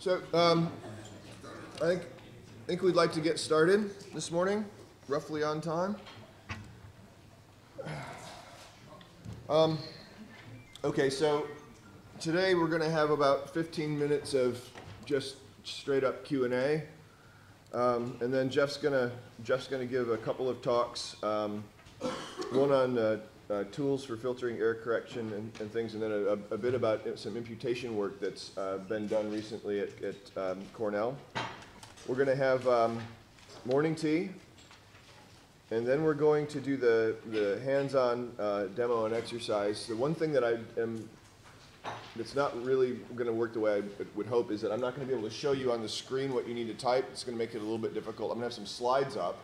So I think we'd like to get started this morning, roughly on time. Okay, so today we're going to have about 15 minutes of just straight up Q&A, and then Jeff's gonna give a couple of talks, one on tools for filtering error correction and things, and then a bit about some imputation work that's been done recently at Cornell. We're going to have morning tea, and then we're going to do the hands-on demo and exercise. The one thing that that's not really going to work the way I would hope is that I'm not going to be able to show you on the screen what you need to type. It's going to make it a little bit difficult. I'm going to have some slides up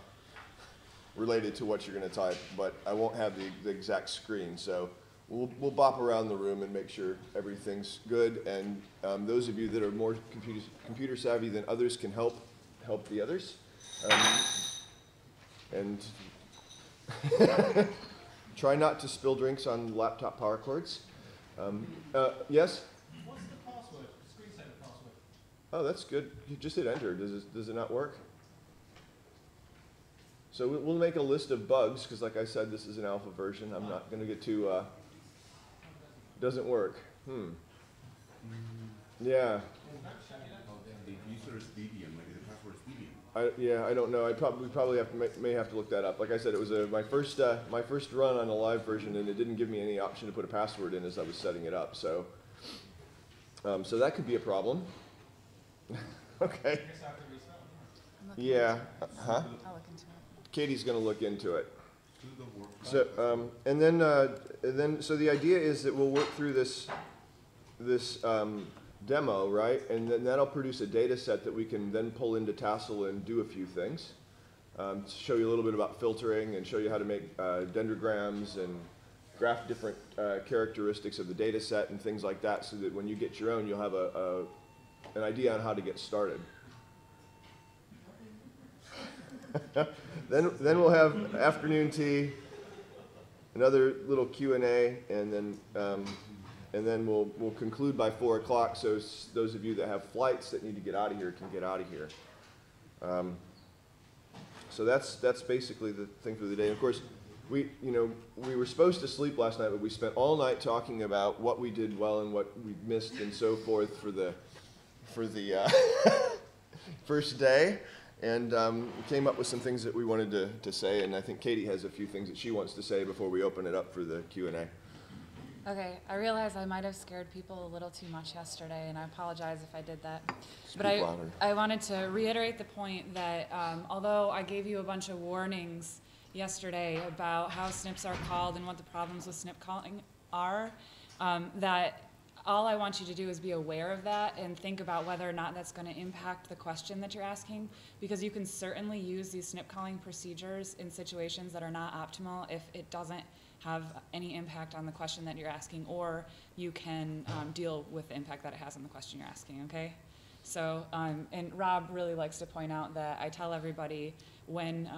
related to what you're going to type, but I won't have the exact screen. So we'll bop around the room and make sure everything's good. And those of you that are more computer savvy than others can help the others. And try not to spill drinks on laptop power cords. Yes? What's the password? Screensaver password. Oh, that's good. You just hit enter. Does it not work? So we'll make a list of bugs, because like I said, this is an alpha version. I'm not going to get too, doesn't work. Yeah. The user is Debian, maybe the password is Debian. Yeah, I don't know. We probably may have to look that up. Like I said, it was my first run on a live version, and it didn't give me any option to put a password in as I was setting it up. So, so that could be a problem. Okay. Yeah. Huh? I'll look into it. Katie's going to look into it. So, and then, so the idea is that we'll work through this demo, right? And then that'll produce a data set that we can then pull into Tassel and do a few things. To show you a little bit about filtering and show you how to make dendrograms and graph different characteristics of the data set and things like that, so that when you get your own, you'll have an idea on how to get started. Then we'll have afternoon tea, another little Q&A, and then we'll conclude by 4 o'clock. So those of you that have flights that need to get out of here can get out of here. So that's basically the thing for the day. And of course, we were supposed to sleep last night, but we spent all night talking about what we did well and what we missed and so forth for the first day. And came up with some things that we wanted to say, and I think Katie has a few things that she wants to say before we open it up for the Q&A. Okay, I realize I might have scared people a little too much yesterday, and I apologize if I did that. Speak But louder. I wanted to reiterate the point that although I gave you a bunch of warnings yesterday about how SNPs are called and what the problems with SNP calling are, that all I want you to do is be aware of that and think about whether or not that's going to impact the question that you're asking, because you can certainly use these SNP calling procedures in situations that are not optimal if it doesn't have any impact on the question that you're asking, or you can deal with the impact that it has on the question you're asking, okay? So, and Rob really likes to point out that I tell everybody when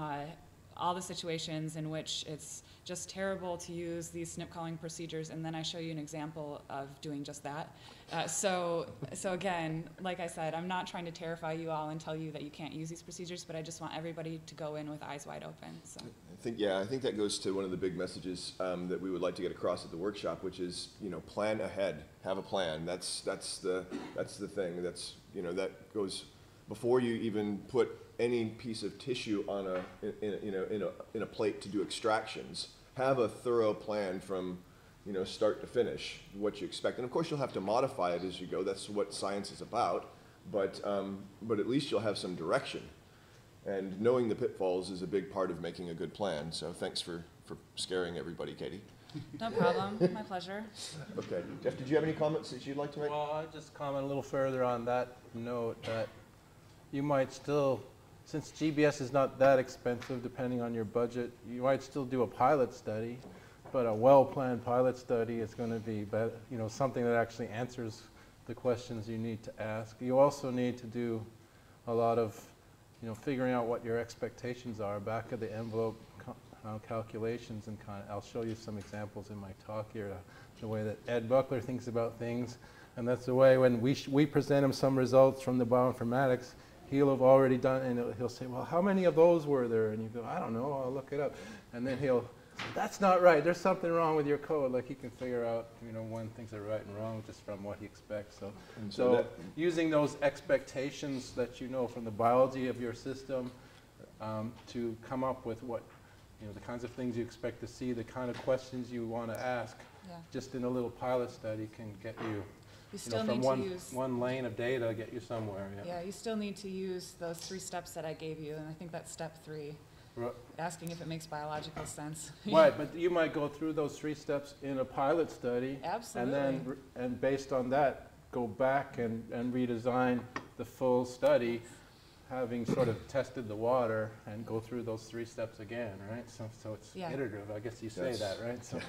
all the situations in which it's just terrible to use these SNP calling procedures, and then I show you an example of doing just that. So again, like I said, I'm not trying to terrify you all and tell you that you can't use these procedures, but I just want everybody to go in with eyes wide open. So. I think that goes to one of the big messages that we would like to get across at the workshop, which is, plan ahead, have a plan. That's the thing. That goes before you even put any piece of tissue on in a plate to do extractions. Have a thorough plan from start to finish, what you expect, and of course you'll have to modify it as you go. That's what science is about. But at least you'll have some direction, and knowing the pitfalls is a big part of making a good plan. So thanks for scaring everybody, Katie. No problem. My pleasure. Okay, Jeff, did you have any comments that you'd like to make? Well, I'd just comment a little further on that note that you might still, since GBS is not that expensive depending on your budget, you might still do a pilot study, but a well-planned pilot study is going to be better, something that actually answers the questions you need to ask. You also need to do a lot of figuring out what your expectations are, back of the envelope calculations, and I'll show you some examples in my talk here, the way that Ed Buckler thinks about things. And that's the way when we present him some results from the bioinformatics, he'll have already done, and he'll say, well, how many of those were there? And you go, I don't know, I'll look it up. And then he'll say, that's not right, there's something wrong with your code. Like he can figure out, when things are right and wrong just from what he expects. So using those expectations that you know from the biology of your system to come up with what, the kinds of things you expect to see, the kind of questions you want to ask, just in a little pilot study can get you, You still from need to use, one lane of data, get you somewhere. yeah, you still need to use those 3 steps that I gave you, and I think that's step 3, Right. asking if it makes biological sense. Right, but you might go through those 3 steps in a pilot study. Absolutely. And then, and based on that, go back and redesign the full study, having sort of tested the water, and go through those 3 steps again, right? So it's Yeah. iterative, I guess you say Yes. that, right? So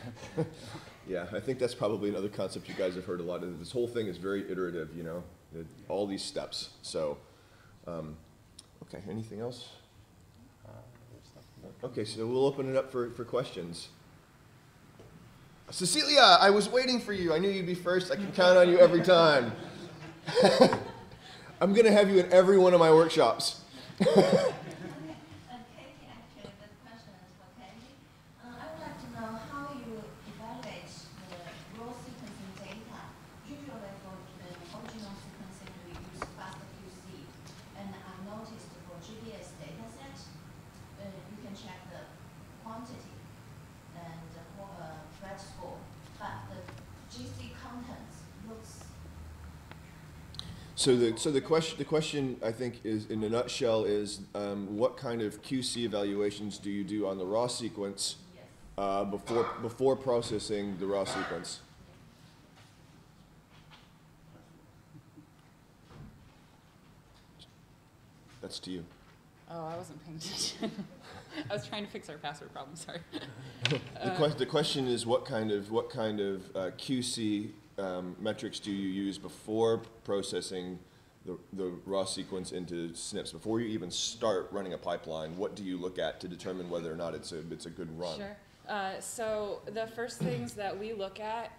Yeah, I think that's probably another concept you guys have heard a lot of. This whole thing is very iterative, all these steps. So, okay, anything else? Okay, so we'll open it up for questions. Cecilia, I was waiting for you. I knew you'd be first. I can count on you every time. I'm going to have you in every one of my workshops. Katie, actually, the question is for Katie. I would like to know how you evaluate the raw sequencing data. Usually for the original sequencing, we use FastQC. And I've noticed for GBS dataset, you can check the quantity and the thread score. But the GC contents looks So the question I think is, in a nutshell, is what kind of QC evaluations do you do on the raw sequence before processing the raw sequence? That's to you. Oh, I wasn't paying attention. I was trying to fix our password problem, sorry. The question is what kind of QC metrics do you use before processing the raw sequence into SNPs? Before you even start running a pipeline, what do you look at to determine whether or not it's a good run? Sure. So the first things that we look at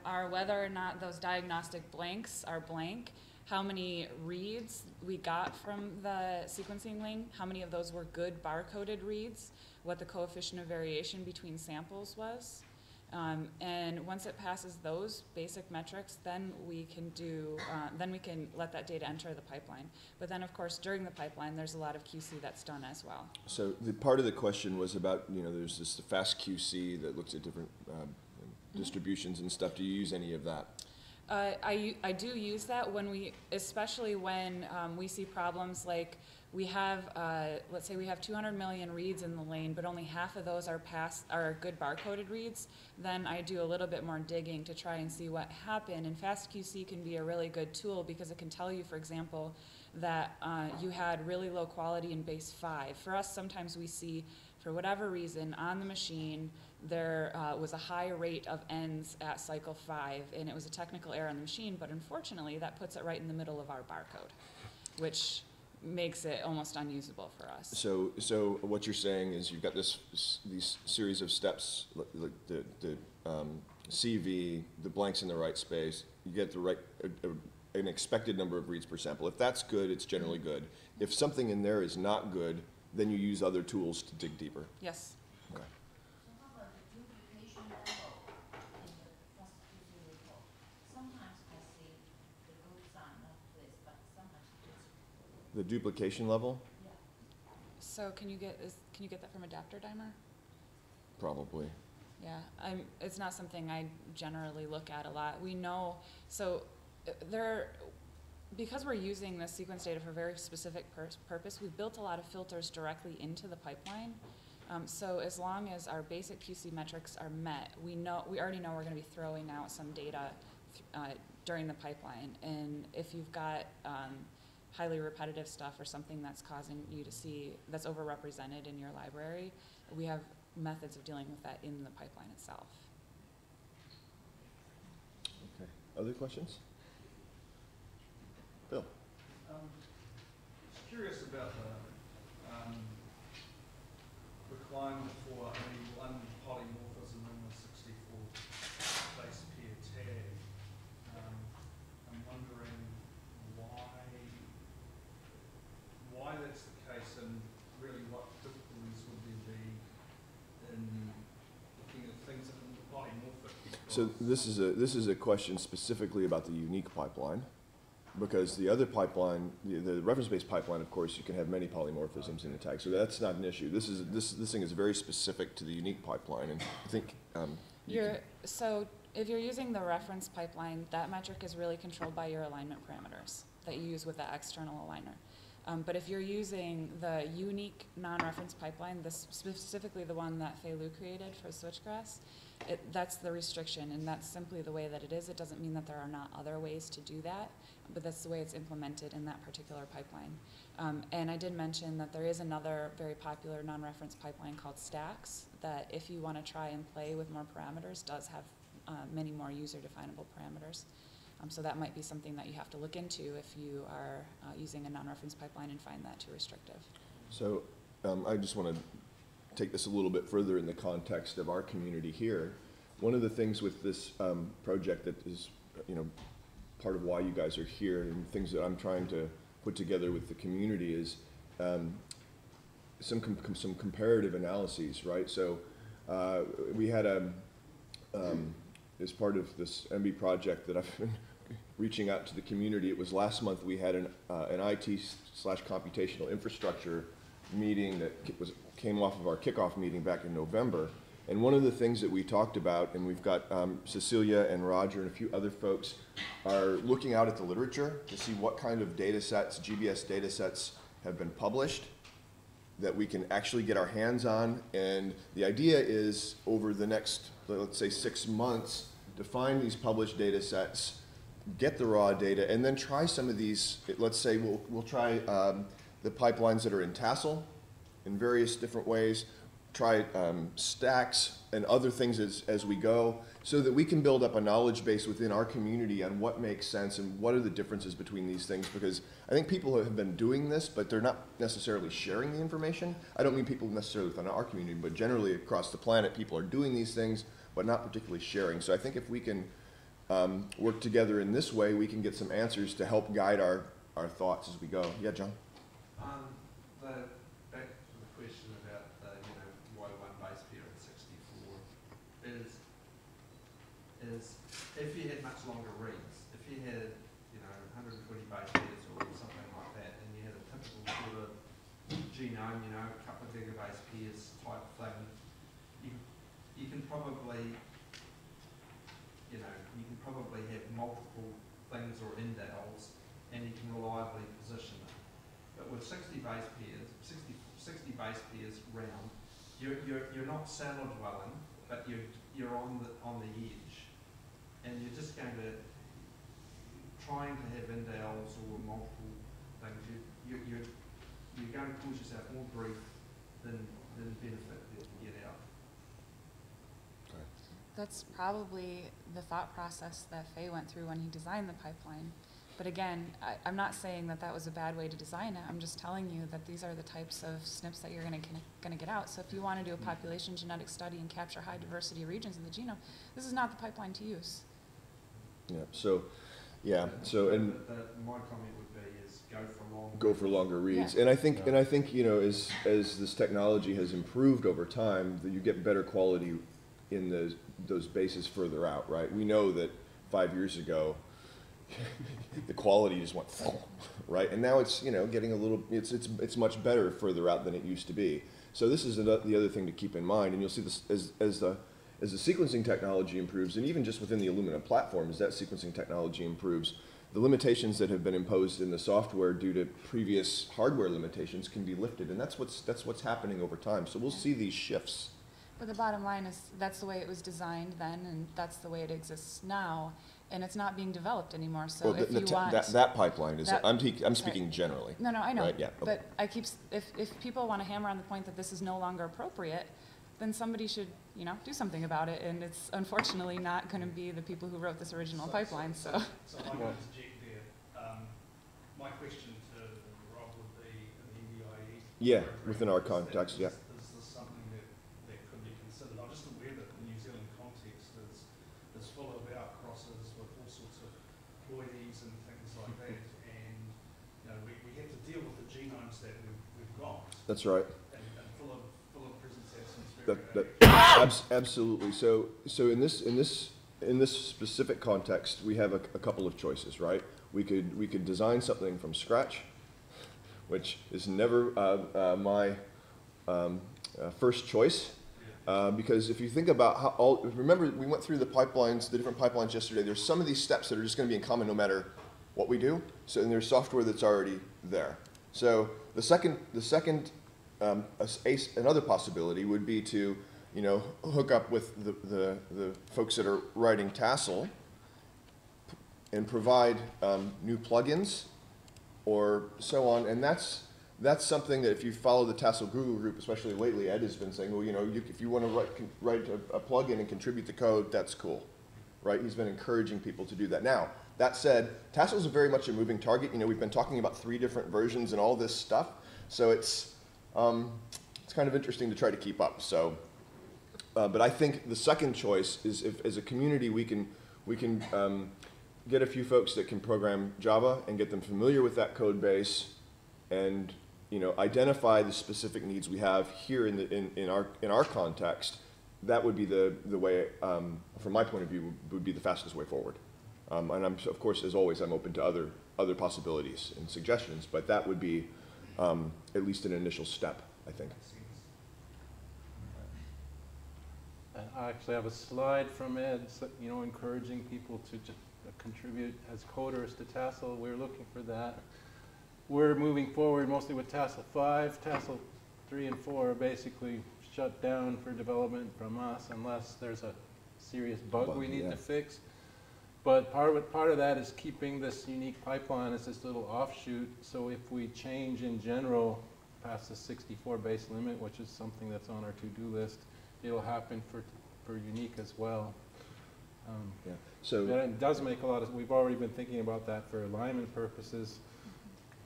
are whether or not those diagnostic blanks are blank, how many reads we got from the sequencing link, how many of those were good barcoded reads, what the coefficient of variation between samples was. And once it passes those basic metrics, then we can let that data enter the pipeline. But then, of course, during the pipeline, there's a lot of QC that's done as well. So the part of the question was about, there's this fast QC that looks at different distributions and stuff. Do you use any of that? I do use that especially when we see problems like we have, let's say we have 200 million reads in the lane, but only half of those are good barcoded reads. Then I do a little bit more digging to try and see what happened. And FastQC can be a really good tool because it can tell you, for example, that you had really low quality in base 5. For us, sometimes we see, for whatever reason, on the machine, there was a high rate of ends at cycle 5, and it was a technical error on the machine, but unfortunately that puts it right in the middle of our barcode, which makes it almost unusable for us. So what you're saying is you've got these series of steps, like the CV, the blanks in the right space, you get the right, an expected number of reads per sample. If that's good, it's generally good. If something in there is not good, then you use other tools to dig deeper. Yes. Okay. So how about the duplication level in the FastQC report? Sometimes I see the good sign, not this, but sometimes it's The duplication level? yeah. So can you get that from Adapter Dimer? Probably. Yeah, it's not something I generally look at a lot. We know, because we're using this sequence data for a very specific purpose, we've built a lot of filters directly into the pipeline. So as long as our basic QC metrics are met, we already know we're going to be throwing out some data during the pipeline. And if you've got highly repetitive stuff or something that's causing you to see that's overrepresented in your library, we have methods of dealing with that in the pipeline itself. Okay. Other questions? Bill? Just curious about the requirement for only one polymorphism in the 64 base pair tag. So this is a question specifically about the unique pipeline, because the other pipeline, the reference-based pipeline, of course, you can have many polymorphisms in the tag, so that's not an issue. This thing is very specific to the unique pipeline, and I think So if you're using the reference pipeline, that metric is really controlled by your alignment parameters that you use with the external aligner. But if you're using the unique non-reference pipeline, specifically the one that Fei Lu created for Switchgrass, that's the restriction, and that's simply the way that it is. It doesn't mean that there are not other ways to do that, but that's the way it's implemented in that particular pipeline. And I did mention that there is another very popular non-reference pipeline called Stacks that, if you want to try and play with more parameters, does have many more user-definable parameters. So that might be something that you have to look into if you are using a non-reference pipeline and find that too restrictive. so. I just want to take this a little bit further in the context of our community here. One of the things with this project that is, part of why you guys are here, and things that I'm trying to put together with the community, is some comparative analyses, right? So we had as part of this MB project that I've been reaching out to the community. It was last month we had an IT/computational infrastructure meeting that came off of our kickoff meeting back in November. And one of the things that we talked about, and we've got Cecilia and Roger and a few other folks are looking out at the literature to see what kind of data sets, GBS data sets, have been published that we can actually get our hands on. And the idea is, over the next, let's say, 6 months, to find these published data sets, get the raw data, and then try some of these. Let's say we'll try the pipelines that are in Tassel in various different ways, try Stacks and other things as we go, so that we can build up a knowledge base within our community on what makes sense and what are the differences between these things. Because I think people have been doing this, but they're not necessarily sharing the information. I don't mean people necessarily within our community, but generally across the planet, people are doing these things, but not particularly sharing. So I think if we can work together in this way, we can get some answers to help guide our thoughts as we go. Yeah, John? Back to the question about why one base pair at 64 is if you had much longer reads, if you had 120 base pairs or something like that, and you had a typical sort of genome, a couple of gigabase pairs type thing, you can probably have multiple things or indels, and you can reliably position it. But with 60 base pairs, 60 base pairs round, you're not cellar dwelling, but you're on the edge, and you're just going to trying to have indels or multiple things. You're going to cause yourself more grief than benefit that you get out. That's probably the thought process that Fei went through when he designed the pipeline. But again, I'm not saying that was a bad way to design it. I'm just telling you that these are the types of SNPs that you're going to get out. So if you want to do a population genetic study and capture high diversity regions in the genome, this is not the pipeline to use. Yeah. So, yeah. So and my comment would be is go for longer reads. Yeah. And I think as this technology has improved over time, that you get better quality in those bases further out. Right. We know that 5 years ago, the quality just went right, and now it's getting a little. It's much better further out than it used to be. So this is the other thing to keep in mind, and you'll see this as the sequencing technology improves, and even just within the Illumina platform, as that sequencing technology improves, the limitations that have been imposed in the software due to previous hardware limitations can be lifted, and that's what's happening over time. So we'll see these shifts. But the bottom line is that's the way it was designed then, and that's the way it exists now. And it's not being developed anymore. So Well, if you want that pipeline is. that- I'm speaking generally. No, I know. Right? Yeah. Okay. But if people want to hammer on the point that this is no longer appropriate, then somebody should do something about it. And it's unfortunately not going to be the people who wrote this original pipeline. So I can interject there. My question to Rob would be in the NDIE. Yeah, program, within our is context, yeah. Is this something that could be considered? I'm just aware that the New Zealand context is full of outcrosses with all sorts of ploidies and things like that, and we have to deal with the genomes that we've got, That's right. and full of presence absence Absolutely. So in this in this specific context, we have a couple of choices, right? We could design something from scratch, which is never my first choice, because if you think about how remember we went through the pipelines, the different pipelines yesterday. There's some of these steps that are just going to be in common no matter what we do. So and there's software that's already there. So another possibility would be to, you know, hook up with the folks that are writing Tassel and provide new plugins or so on. And that's something that if you follow the Tassel Google group, especially lately, Ed has been saying, well, you know, if you want to write a plugin and contribute the code, that's cool, right? He's been encouraging people to do that. Now, that said, Tassel is very much a moving target. You know, we've been talking about 3 different versions and all this stuff. So it's kind of interesting to try to keep up. So, but I think the second choice is if, as a community, we can get a few folks that can program Java and get them familiar with that code base, and you know, identify the specific needs we have here in our context. That would be the way, from my point of view, would be the fastest way forward. And I'm, of course, as always, I'm open to other possibilities and suggestions, but that would be at least an initial step, I think. And I actually have a slide from Ed, you know, encouraging people to contribute as coders to Tassel. We're looking for that. We're moving forward mostly with Tassel 5. Tassel 3 and 4 are basically shut down for development from us unless there's a serious bug we need to fix. But part of that is keeping this unique pipeline as this little offshoot. So if we change in general past the 64 base limit, which is something that's on our to-do list, it'll happen for unique as well. Yeah. So it does make a lot of, we've already been thinking about that for alignment purposes.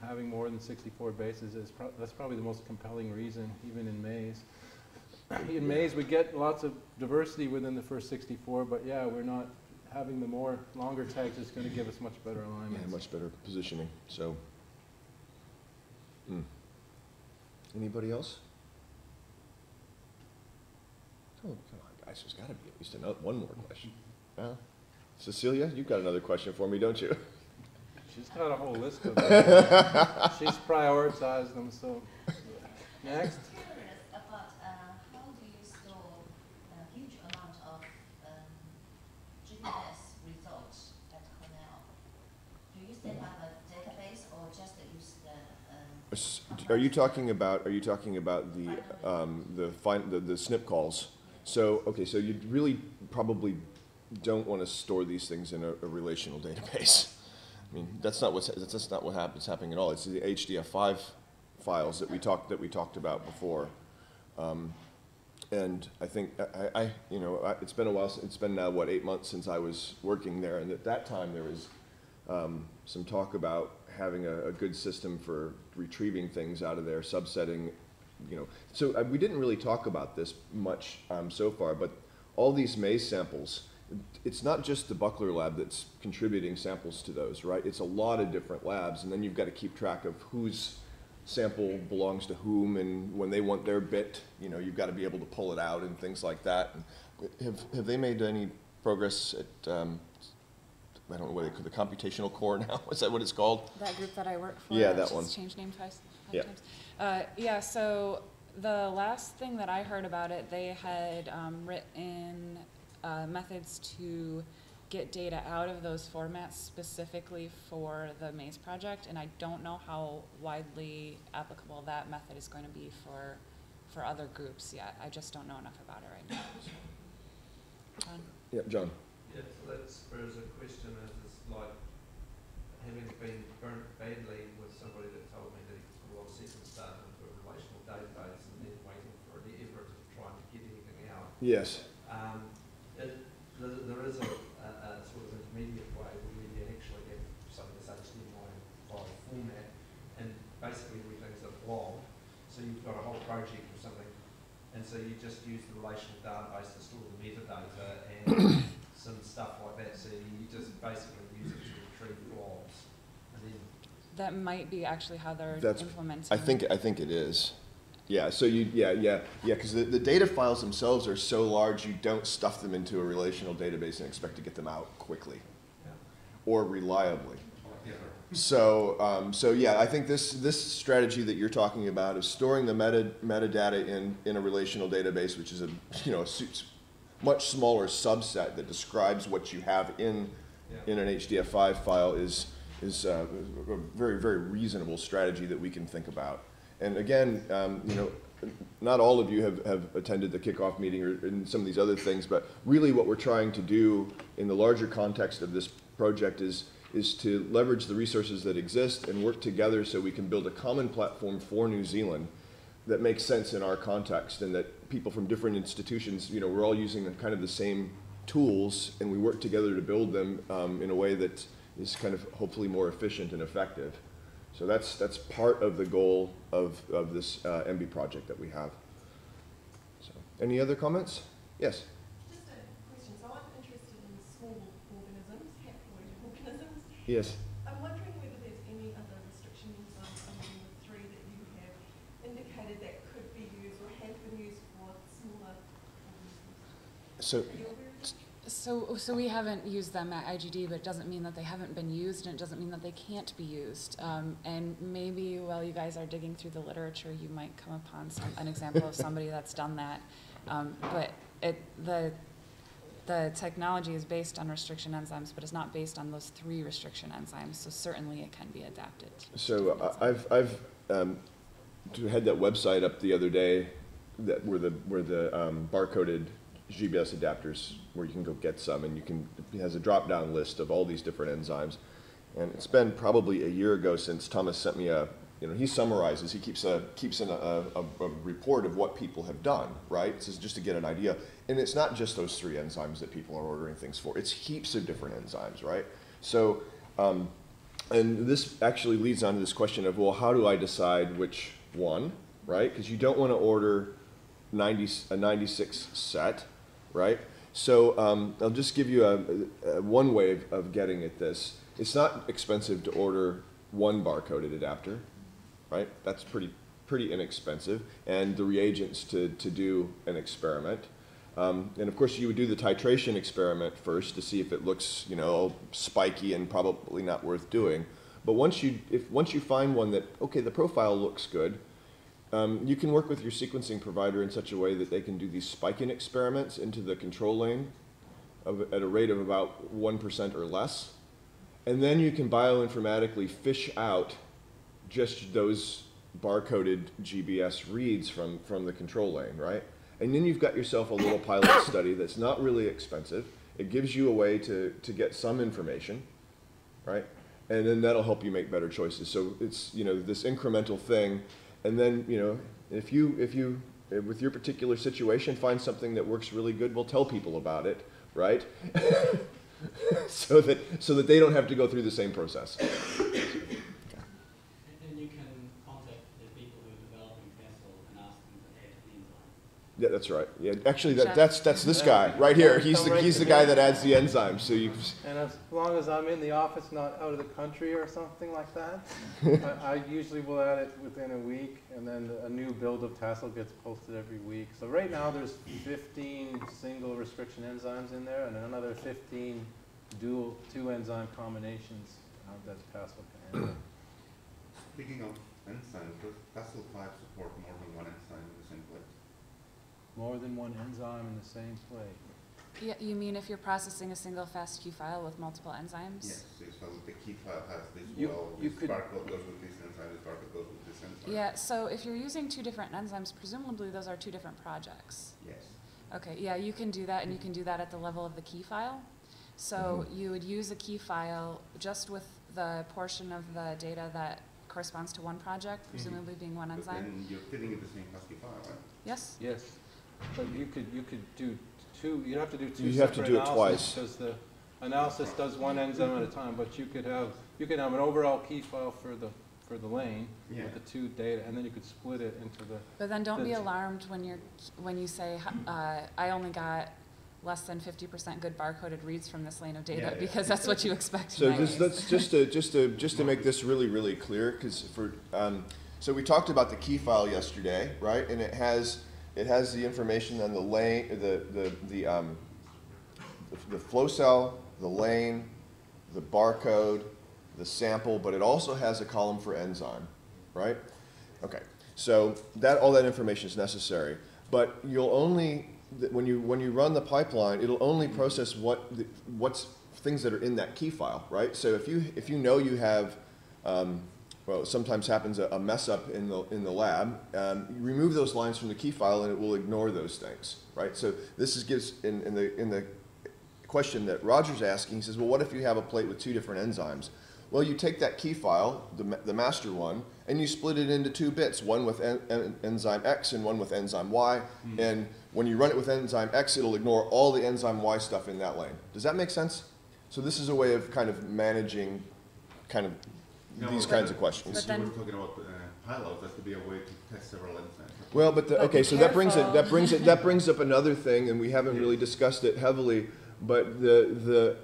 Having more than 64 bases is that's probably the most compelling reason, even in Maze. In Maze, we get lots of diversity within the first 64, but yeah, we're not having the longer tags is going to give us much better alignment. yeah, much better positioning. So, anybody else? Oh, come on, guys. There's got to be at least one more question. Cecilia, you've got another question for me, don't you? She's got a whole list of them. She's prioritized them, so. Next. I'm curious about how do you store a huge amount of GPS results at Cornell? Do you set up a database or just use the? Are you talking about the SNP calls? So okay, so you really probably don't want to store these things in a relational database. I mean, that's not what's happening at all. It's the HDF5 files that we talked about before, and I think it's been a while. It's been now 8 months since I was working there, and at that time there was some talk about having a good system for retrieving things out of there, subsetting, you know. So we didn't really talk about this much so far, but all these Maze samples. It's not just the Buckler lab that's contributing samples to those, right? It's a lot of different labs, and then you've got to keep track of whose sample belongs to whom, and when they want their bit, you know, you've got to be able to pull it out and things like that. Have they made any progress at, I don't know what they call the computational core now? Is that what it's called? That group that I work for. Yeah, that which one. has changed name five Yeah. times. Yeah, so the last thing that I heard about it, they had written methods to get data out of those formats specifically for the Maze project, and I don't know how widely applicable that method is going to be for other groups yet. I just don't know enough about it right now. John? Yeah, John. Yeah, so that spurs a question as it's like having been burnt badly with somebody that told me that he put a lot of sequence data into a relational database and then waiting for an effort to try and get anything out. Yes. There is a sort of intermediate way where you actually have something that's HTML file format, and basically everything's a blob. So you've got a whole project or something, and so you just use the relational database to store the metadata and some stuff like that. So you just basically use it to retrieve blobs, and then That might be actually how they're That's- implementing. I think it is. Yeah, so because the data files themselves are so large, you don't stuff them into a relational database and expect to get them out quickly or reliably. So yeah, I think this strategy that you're talking about is storing the metadata in a relational database, which is a much smaller subset that describes what you have in an HDF5 file is a very, very reasonable strategy that we can think about. And again, not all of you have attended the kickoff meeting or in some of these other things, but really what we're trying to do in the larger context of this project is to leverage the resources that exist and work together so we can build a common platform for New Zealand that makes sense in our context, and that people from different institutions, we're all using kind of the same tools, and we work together to build them in a way that is kind of hopefully more efficient and effective. So that's part of the goal of this MB project that we have. So, any other comments? Yes? Just a question. So I'm interested in small organisms, haploid organisms. Yes. I'm wondering whether there's any other restriction enzymes among the three that you have indicated that could be used or have been used for smaller organisms. So, Are you aware of that? So we haven't used them at IGD, but it doesn't mean that they haven't been used, and it doesn't mean that they can't be used. And maybe while you guys are digging through the literature, you might come upon an example of somebody that's done that. But the technology is based on restriction enzymes, but it's not based on those 3 restriction enzymes. So certainly it can be adapted. So I've had that website up the other day that where the barcoded GBS adapters, where you can go get some, and it has a drop-down list of all these different enzymes. And it's been probably a year ago since Thomas sent me he summarizes, he keeps in a report of what people have done, right? This is just to get an idea. And it's not just those 3 enzymes that people are ordering things for. It's heaps of different enzymes, right? So, and this actually leads on to this question of, well, how do I decide which one, right? Because you don't want to order a 96 set, right? So I'll just give you one way of getting at this. It's not expensive to order one barcoded adapter, right? That's pretty inexpensive, and the reagents to do an experiment. And of course, you would do the titration experiment first to see if it looks, spiky and probably not worth doing. But once you find one that, okay, the profile looks good, you can work with your sequencing provider in such a way that they can do these spiking experiments into the control lane at a rate of about 1% or less. And then you can bioinformatically fish out just those barcoded GBS reads from the control lane, right? And then you've got yourself a little pilot study that's not really expensive. It gives you a way to get some information, right? And then that'll help you make better choices. So it's, this incremental thing. And then, if you with your particular situation find something that works really good, well, tell people about it, right? so that they don't have to go through the same process. And you can contact the people who are developing Castle and ask them to add the enzyme. Yeah, that's right. Yeah, actually, that's this guy right here. He's the guy that adds the enzymes. So you. And as long as I'm in the office, not out of the country or something like that, I usually will add it within a week, and then a new build of Tassel gets posted every week. So right now there's 15 single restriction enzymes in there, and another 15 dual 2 enzyme combinations that Tassel can handle. Speaking of enzymes, does Tassel 5 support more than one enzyme in the same place? More than one enzyme in the same place. Yeah, you mean if you're processing a single FASTQ file with multiple enzymes? Yes, so the key file has this You could barcode goes with this enzyme, this barcode goes with this enzyme. Yeah, so if you're using 2 different enzymes, presumably those are 2 different projects. Yes. Okay, yeah, you can do that, and you can do that at the level of the key file. So you would use a key file just with the portion of the data that corresponds to one project, presumably being one But enzyme. then you're fitting in the same FASTQ file, right? Yes? Yes, but you could do 2. You'd have to do 2 You have to separate do it analyses, twice. because the analysis does one enzyme at a time. But you could have an overall key file for the lane with the 2 data, and then you could split it into the. But then don't be That's- alarmed when you say, I only got less than 50% good barcoded reads from this lane of data, Yeah. because that's what you expect. So in my case. let's just to make this really, really clear, because So we talked about the key file yesterday, right? And it has the information on the lane, the flow cell, the lane, the barcode, the sample, but it also has a column for enzyme, right? Okay, so all that information is necessary, but you'll only, when you run the pipeline, it'll only process what's things that are in that key file, right? So if you know you have, well, sometimes happens a mess up in the lab, you remove those lines from the key file and it will ignore those things, right? So this gives in the question that Roger's asking, he says, well, what if you have a plate with 2 different enzymes? Well, you take that key file, the master one, and you split it into 2 bits, one with enzyme X and one with enzyme Y. And when you run it with enzyme X, it'll ignore all the enzyme Y stuff in that lane. Does that make sense? So this is a way of kind of managing kind of these kinds of questions. But then- You were talking about payloads, that could be a way to test several enzymes. Well, but But okay, be so that brings careful. up another thing, and we haven't really discussed it heavily. But the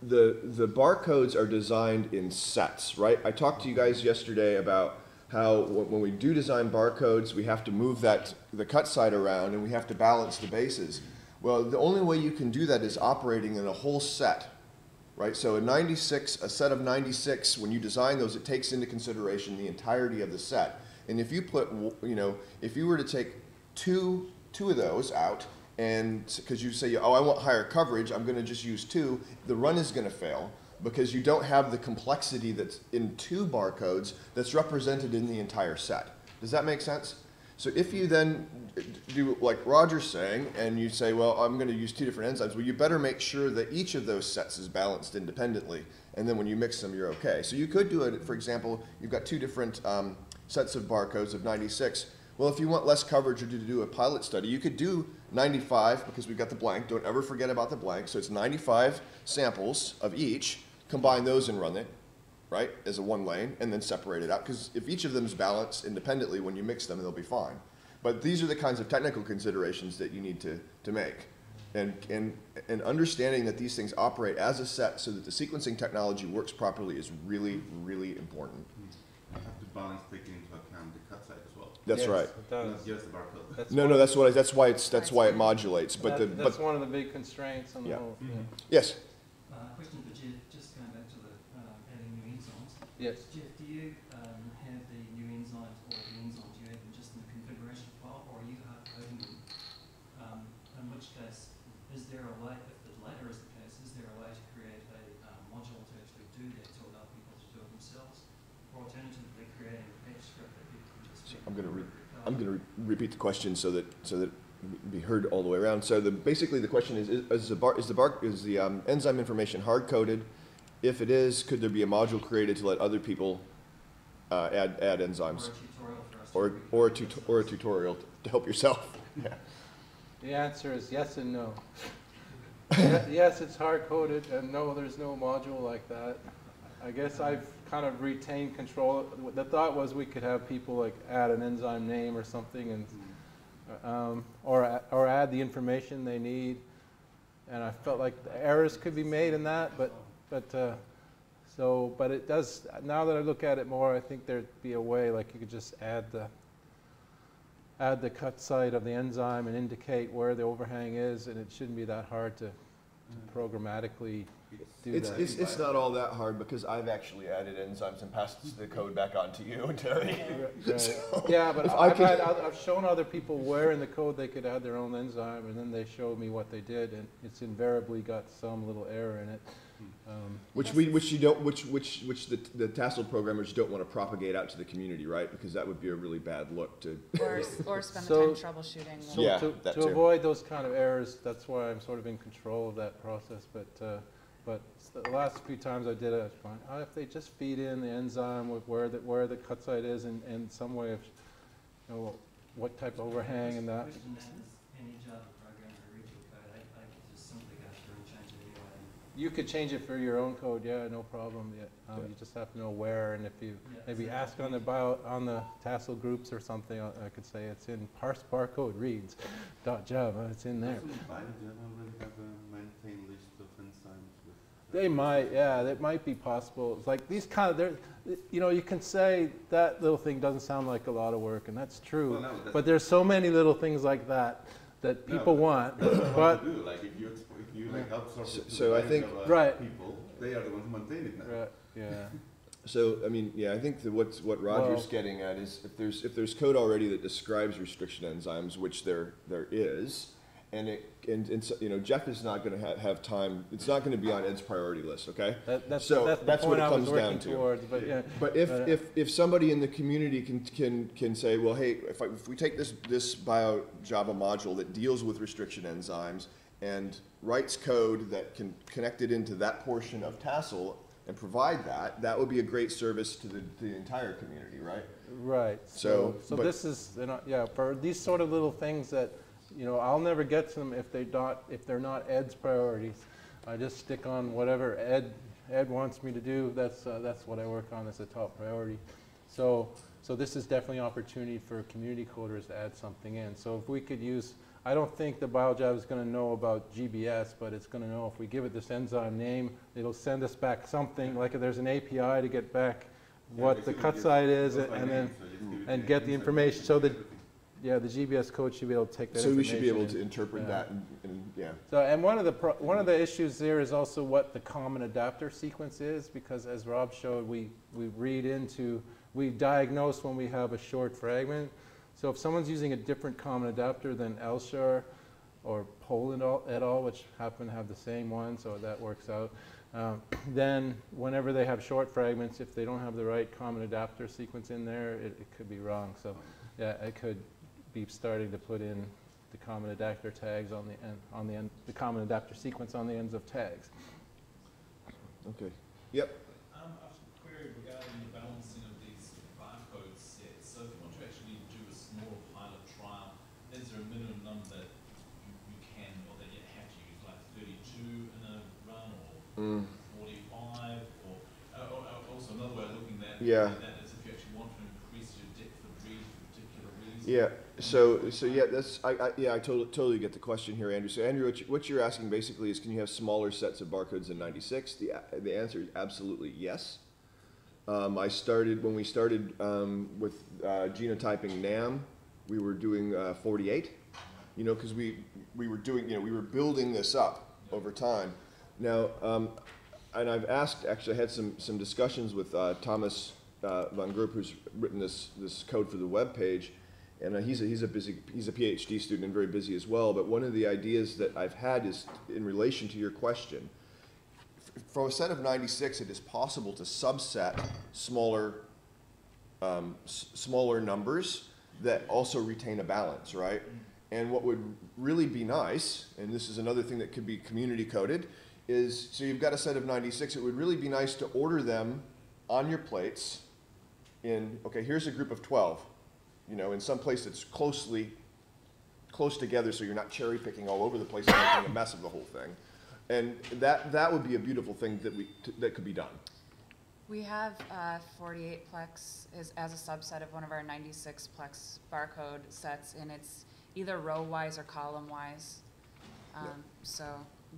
barcodes are designed in sets, right? I talked to you guys yesterday about how when we do design barcodes, we have to move the cut side around and we have to balance the bases. Well, the only way you can do that is operating in a whole set, right? So a set of 96, when you design those, it takes into consideration the entirety of the set. And if you put, if you were to take two of those out, and because you say, oh, I want higher coverage, I'm going to just use 2, the run is going to fail because you don't have the complexity that's in 2 barcodes that's represented in the entire set. Does that make sense? So if you then do like Roger's saying, and you say, well, I'm going to use 2 different enzymes, well, you better make sure that each of those sets is balanced independently, and then when you mix them, you're okay. So you could do it, for example, you've got 2 different sets of barcodes of 96. Well, if you want less coverage or to do a pilot study, you could do 95, because we've got the blank. Don't ever forget about the blank. So it's 95 samples of each. Combine those and run it, right, as a 1 lane, and then separate it out. Because if each of them is balanced independently, when you mix them, they'll be fine. But these are the kinds of technical considerations that you need to make. And understanding that these things operate as a set so that the sequencing technology works properly is really, really important. I have to balance taking into account the cut side as well. That's Yes, right. it does. Not just the barcode. That's No, one- no, that's why it modulates. But that's one of the big constraints on the Yeah. whole. yes. Question for Jeff, just going back to the adding new enzymes. Yes. Jeff, do you have the new enzymes or the enzymes, do you have them just in the configuration file or are you hard coding them? In which case, is there a way, if the latter is the case, is there a way to create a module to actually do that to allow people to do it themselves? Or alternatively, creating a patch script that people can just. I'm going to repeat the question so that it be heard all the way around. So basically the question is the enzyme information hard coded? If it is, could there be a module created to let other people add enzymes, or a tutorial to help yourself? Yeah. The answer is yes and no. Yes, it's hard coded, and no, there's no module like that. I guess I've kind of retained control. The thought was we could have people like add an enzyme name or something, and or add the information they need. And I felt like the errors could be made in that, but it does. Now that I look at it more, I think there'd be a way like you could just add the cut site of the enzyme and indicate where the overhang is, and it shouldn't be that hard to programmatically do that. It's not all that hard because I've actually added enzymes and passed the code back on to you and Terry. Right. So, Yeah, but if I've shown other people where in the code they could add their own enzyme, and then they showed me what they did, and it's invariably got some little error in it. which the Tassel programmers don't want to propagate out to the community, right? Because that would be a really bad look to. Or spend the So- time troubleshooting. So Yeah, to that too. avoid those kind of errors, that's why I'm sort of in control of that process. But the last few times I did it, I was fine. If they just feed in the enzyme with where the cut site is and some way of, what type of overhang and that. Question that is any Java program or regional code, I could just simply go through and change it anyway. You could change it for your own code, yeah, no problem. Yeah. You just have to know where, and if you maybe ask on the Tassel groups or something, I could say it's in parse barcode reads .java. It's in there. Doesn't Java already have a maintain list of enzymes with They might, yeah, that might be possible. It's like these kind of, you know, you can say that little thing doesn't sound like a lot of work, and that's true. Well, no, that's- But there's so many little things like that that people want. That's what But to do. Like if you like help sort of So I the think- lives of, Right. people, they are the ones who maintain it now. right, yeah, So, I mean, yeah, I think that what Roger's Well- getting at is if there's code already that describes restriction enzymes, which there is, and so, you know, Jeff is not gonna have time, it's not gonna be on Ed's priority list, okay? that's So the that's what point it I was comes down working to. towards. But yeah, But if somebody in the community can say, well, hey, if we take this BioJava module that deals with restriction enzymes and writes code that can connect it into that portion of Tassel and provide that would be a great service to the entire community, right? right. So, So but- this is, you know, yeah, for these sort of little things that, you know, I'll never get to them if they're not Ed's priorities. I just stick on whatever Ed wants me to do. That's what I work on as a top priority. So this is definitely an opportunity for community coders to add something in. So if we could use, I don't think the BioJava is going to know about GBS, but it's going to know if we give it this enzyme name, it'll send us back something, like if there's an API to get back what the cut site is, and then and get the information. So that, yeah, the GBS code should be able to take that So we information. should be able to and- interpret yeah. that and yeah. So, and one of the issues there is also what the common adapter sequence is, because as Rob showed, we diagnose when we have a short fragment. So if someone's using a different common adapter than Elshar or Poland et al., which happen to have the same one, so that works out, then whenever they have short fragments, if they don't have the right common adapter sequence in there, it could be wrong. So yeah, it could be starting to put in the common adapter tags on the end, the common adapter sequence on the ends of tags. Okay. Yep. I have a query regarding the balancing of these barcode sets. So if you want to actually do a small pilot trial, is there a minimum number that you can or that you have to use, like 32 in a run or 45? Or also another way of looking at that is if you actually want to increase your depth of read for particular reasons. Yeah. So yeah, that's I totally get the question here, Andrew. So Andrew, what you're asking basically is, can you have smaller sets of barcodes than 96? The answer is absolutely yes. When we started with genotyping NAM, we were doing 48. You know, because we were doing, you know, we were building this up over time. Now, and I've asked, actually, I had some discussions with Thomas Van Groep, who's written this code for the web page. And he's a PhD student and very busy as well. But one of the ideas that I've had is in relation to your question. For a set of 96, it is possible to subset smaller numbers that also retain a balance, right? And what would really be nice, and this is another thing that could be community coded, is so you've got a set of 96. It would really be nice to order them on your plates in, okay, here's a group of 12. You know, in some place that's close together, so you're not cherry picking all over the place and making a mess of the whole thing, and that would be a beautiful thing that could be done. We have 48plex as a subset of one of our 96plex barcode sets, and it's either row-wise or column-wise. So,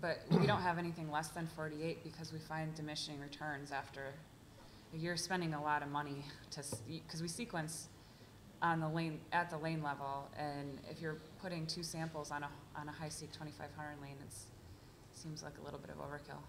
but we don't have anything less than 48 because we find diminishing returns after. You're spending a lot of money because we sequence on the lane at the lane level, and if you're putting 2 samples on a HiSeq 2500 lane, it seems like a little bit of overkill.